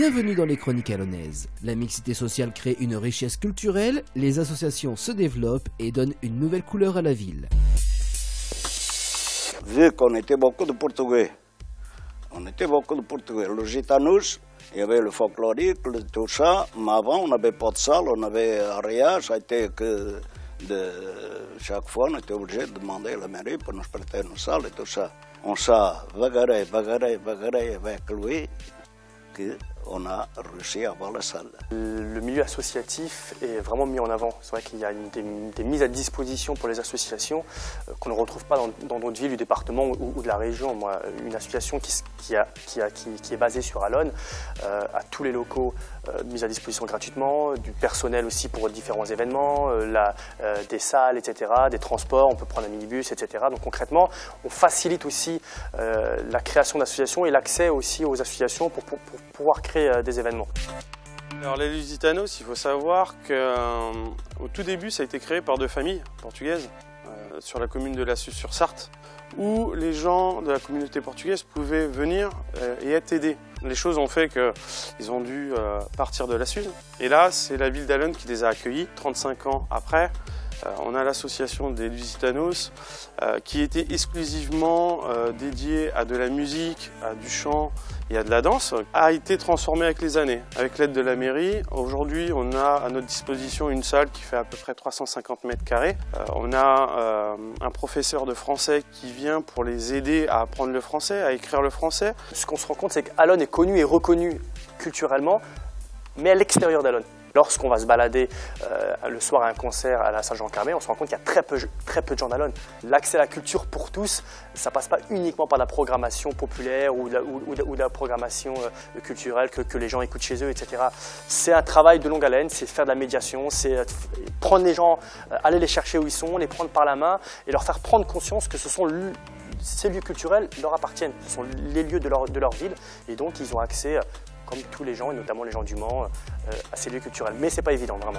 Bienvenue dans les Chroniques Allonnaises. La mixité sociale crée une richesse culturelle, les associations se développent et donnent une nouvelle couleur à la ville. Vu qu'on était beaucoup de Portugais, le gitanous, il y avait le folklorique, tout ça, mais avant on n'avait pas de salle, on n'avait rien, ça a été que chaque fois on était obligé de demander à la mairie pour nous prêter une salle et tout ça. On s'est bagarré avec lui, qu'on a réussi à avoir la salle. Le milieu associatif est vraiment mis en avant. C'est vrai qu'il y a des mises à disposition pour les associations qu'on ne retrouve pas dans d'autres villes du département ou de la région. Moi, une association qui est basée sur Allonne a tous les locaux mis à disposition gratuitement, du personnel aussi pour différents événements, des salles, etc., des transports, on peut prendre un minibus, etc. Donc concrètement, on facilite aussi la création d'associations et l'accès aussi aux associations pour pouvoir créer des événements. Alors les Lusitanos, il faut savoir qu'au tout début, ça a été créé par deux familles portugaises sur la commune de La Suze-sur-Sarthe, où les gens de la communauté portugaise pouvaient venir et être aidés. Les choses ont fait qu'ils ont dû partir de La Suze. Et là, c'est la ville d'Allonne qui les a accueillis 35 ans après. On a l'association des Lusitanos qui était exclusivement dédiée à de la musique, à du chant et à de la danse, a été transformée avec les années. Avec l'aide de la mairie, aujourd'hui on a à notre disposition une salle qui fait à peu près 350 mètres carrés. On a un professeur de français qui vient pour les aider à apprendre le français, à écrire le français. Ce qu'on se rend compte, c'est qu'Allonne est connue et reconnue culturellement, mais à l'extérieur d'Allonne. Lorsqu'on va se balader le soir à un concert à la Saint-Jean-Carmé, on se rend compte qu'il y a très peu de gens d'Allonne. L'accès à la culture pour tous, ça ne passe pas uniquement par la programmation populaire ou la programmation culturelle que les gens écoutent chez eux, etc. C'est un travail de longue haleine, c'est faire de la médiation, c'est prendre les gens, aller les chercher où ils sont, les prendre par la main et leur faire prendre conscience que ces lieux culturels leur appartiennent. Ce sont les lieux de leur ville et donc ils ont accès, comme tous les gens, et notamment les gens du Mans, à ces lieux culturels. Mais ce n'est pas évident, vraiment.